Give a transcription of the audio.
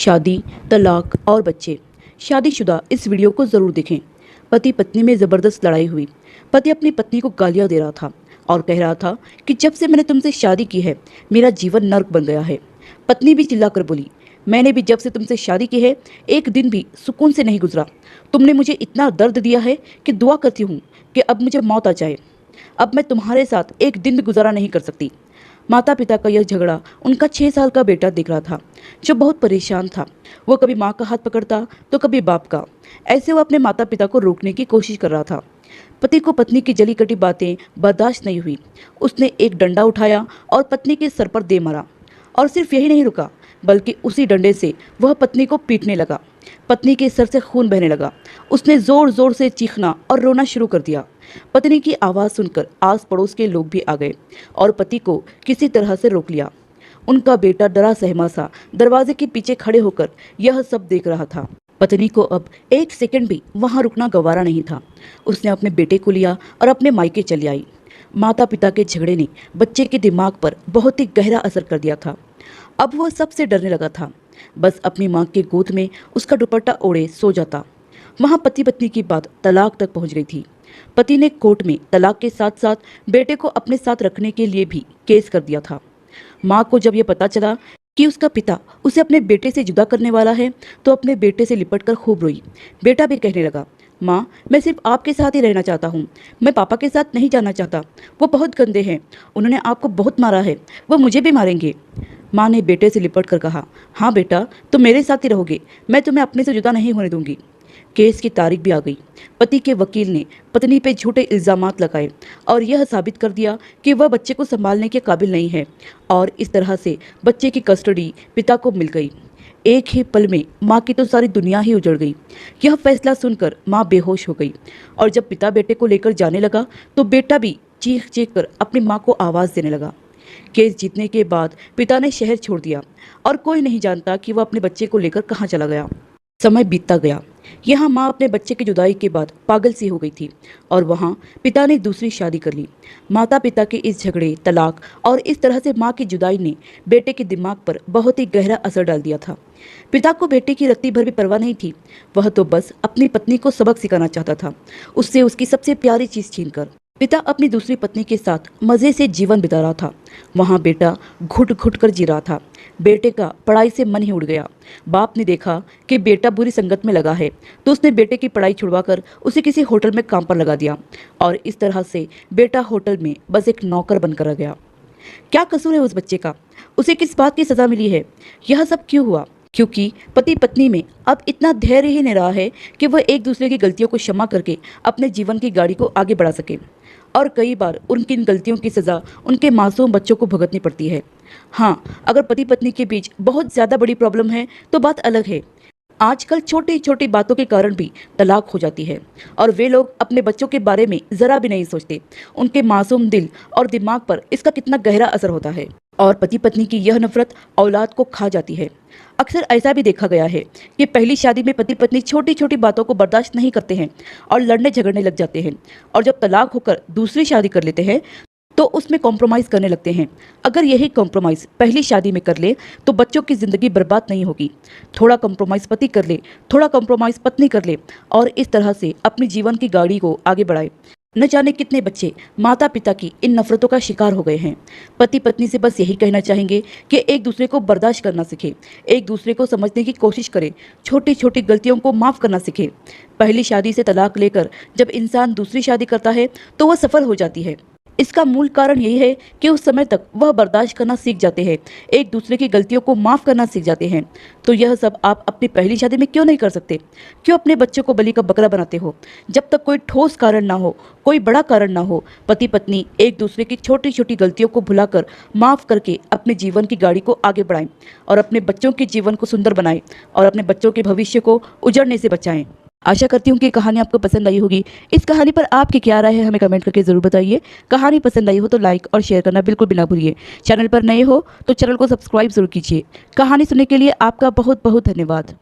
शादी, तलाक और बच्चे। शादीशुदा इस वीडियो को ज़रूर देखें। पति पत्नी में ज़बरदस्त लड़ाई हुई। पति अपनी पत्नी को गालियां दे रहा था और कह रहा था कि जब से मैंने तुमसे शादी की है मेरा जीवन नर्क बन गया है। पत्नी भी चिल्लाकर बोली, मैंने भी जब से तुमसे शादी की है एक दिन भी सुकून से नहीं गुजरा। तुमने मुझे इतना दर्द दिया है कि दुआ करती हूँ कि अब मुझे मौत आ जाए। अब मैं तुम्हारे साथ एक दिन भी गुजारा नहीं कर सकती। माता पिता का यह झगड़ा उनका 6 साल का बेटा देख रहा था, जो बहुत परेशान था। वो कभी माँ का हाथ पकड़ता तो कभी बाप का। ऐसे वो अपने माता पिता को रोकने की कोशिश कर रहा था। पति को पत्नी की जली कटी बातें बर्दाश्त नहीं हुई। उसने एक डंडा उठाया और पत्नी के सर पर दे मारा। और सिर्फ यही नहीं रुका, बल्कि उसी डंडे से वह पत्नी को पीटने लगा। पत्नी के सर से खून बहने लगा। उसने जोर जोर से चीखना और रोना शुरू कर दिया। पत्नी की आवाज़ सुनकर आस पड़ोस के लोग भी आ गए और पति को किसी तरह से रोक लिया। उनका बेटा डरा सहमा सा दरवाजे के पीछे खड़े होकर यह सब देख रहा था। पत्नी को अब एक सेकंड भी वहां रुकना गवारा नहीं था। उसने अपने बेटे को लिया और अपने मायके चली आई। माता पिता के झगड़े ने बच्चे के दिमाग पर बहुत ही गहरा असर कर दिया था। अब वह सबसे डरने लगा था। बस अपनी माँ के गोद में उसका दुपट्टा ओढ़े सो जाता। वहाँ पति पत्नी की बात तलाक तक पहुँच गई थी। पति ने कोर्ट में तलाक के साथ साथ बेटे को अपने साथ रखने के लिए भी केस कर दिया था। माँ को जब यह पता चला कि उसका पिता उसे अपने बेटे से जुदा करने वाला है तो अपने बेटे से लिपटकर खूब रोई। बेटा भी कहने लगा, माँ मैं सिर्फ आपके साथ ही रहना चाहता हूँ, मैं पापा के साथ नहीं जाना चाहता। वो बहुत गंदे हैं, उन्होंने आपको बहुत मारा है, वो मुझे भी मारेंगे। माँ ने बेटे से लिपट कर कहा, हाँ बेटा तुम मेरे साथ ही रहोगे, मैं तुम्हें अपने से जुदा नहीं होने दूंगी। केस की तारीख भी आ गई। पति के वकील ने पत्नी पे झूठे इल्जामात लगाए और यह साबित कर दिया कि वह बच्चे को संभालने के काबिल नहीं है और इस तरह से बच्चे की कस्टडी पिता को मिल गई। एक ही पल में माँ की तो सारी दुनिया ही उजड़ गई। यह फैसला सुनकर माँ बेहोश हो गई और जब पिता बेटे को लेकर जाने लगा तो बेटा भी चीख चीख कर अपनी माँ को आवाज़ देने लगा। केस जीतने के बाद पिता ने शहर छोड़ दिया और कोई नहीं जानता कि वह अपने बच्चे को लेकर कहाँ चला गया। समय बीतता गया। यहाँ माँ अपने बच्चे की जुदाई के बाद पागल सी हो गई थी और वहाँ पिता ने दूसरी शादी कर ली। माता पिता के इस झगड़े, तलाक और इस तरह से माँ की जुदाई ने बेटे के दिमाग पर बहुत ही गहरा असर डाल दिया था। पिता को बेटे की रत्ती भर भी परवाह नहीं थी। वह तो बस अपनी पत्नी को सबक सिखाना चाहता था, उससे उसकी सबसे प्यारी चीज़ छीनकर। पिता अपनी दूसरी पत्नी के साथ मज़े से जीवन बिता रहा था। वहाँ बेटा घुट घुट कर जी रहा था। बेटे का पढ़ाई से मन ही उड़ गया। बाप ने देखा कि बेटा बुरी संगत में लगा है तो उसने बेटे की पढ़ाई छुड़वाकर उसे किसी होटल में काम पर लगा दिया और इस तरह से बेटा होटल में बस एक नौकर बनकर रह गया। क्या कसूर है उस बच्चे का? उसे किस बात की सज़ा मिली है? यह सब क्यों हुआ? क्योंकि पति पत्नी में अब इतना धैर्य ही नहीं रहा है कि वह एक दूसरे की गलतियों को क्षमा करके अपने जीवन की गाड़ी को आगे बढ़ा सके। और कई बार उनकी इन गलतियों की सज़ा उनके मासूम बच्चों को भुगतनी पड़ती है। हाँ, अगर पति पत्नी के बीच बहुत ज़्यादा बड़ी प्रॉब्लम है तो बात अलग है। आजकल छोटी छोटी बातों के कारण भी तलाक हो जाती है और वे लोग अपने बच्चों के बारे में ज़रा भी नहीं सोचते। उनके मासूम दिल और दिमाग पर इसका कितना गहरा असर होता है और पति पत्नी की यह नफरत औलाद को खा जाती है। अक्सर ऐसा भी देखा गया है कि पहली शादी में पति पत्नी छोटी छोटी बातों को बर्दाश्त नहीं करते हैं और लड़ने झगड़ने लग जाते हैं और जब तलाक होकर दूसरी शादी कर लेते हैं तो उसमें कॉम्प्रोमाइज़ करने लगते हैं। अगर यही कॉम्प्रोमाइज़ पहली शादी में कर ले तो बच्चों की ज़िंदगी बर्बाद नहीं होगी। थोड़ा कॉम्प्रोमाइज़ पति कर ले, थोड़ा कॉम्प्रोमाइज़ पत्नी कर ले और इस तरह से अपनी जीवन की गाड़ी को आगे बढ़ाए। न जाने कितने बच्चे माता पिता की इन नफरतों का शिकार हो गए हैं। पति पत्नी से बस यही कहना चाहेंगे कि एक दूसरे को बर्दाश्त करना सीखे, एक दूसरे को समझने की कोशिश करें, छोटी छोटी गलतियों को माफ़ करना सीखे। पहली शादी से तलाक लेकर जब इंसान दूसरी शादी करता है तो वह सफल हो जाती है। इसका मूल कारण यही है कि उस समय तक वह बर्दाश्त करना सीख जाते हैं, एक दूसरे की गलतियों को माफ़ करना सीख जाते हैं। तो यह सब आप अपनी पहली शादी में क्यों नहीं कर सकते? क्यों अपने बच्चों को बलि का बकरा बनाते हो? जब तक कोई ठोस कारण ना हो, कोई बड़ा कारण ना हो, पति पत्नी एक दूसरे की छोटी छोटी गलतियों को भुलाकर माफ़ करके अपने जीवन की गाड़ी को आगे बढ़ाएं और अपने बच्चों के जीवन को सुंदर बनाएं और अपने बच्चों के भविष्य को उजड़ने से बचाएं। आशा करती हूँ कि कहानी आपको पसंद आई होगी। इस कहानी पर आपकी क्या राय है हमें कमेंट करके ज़रूर बताइए। कहानी पसंद आई हो तो लाइक और शेयर करना बिल्कुल भी ना भूलिए। चैनल पर नए हो तो चैनल को सब्सक्राइब जरूर कीजिए। कहानी सुनने के लिए आपका बहुत बहुत धन्यवाद।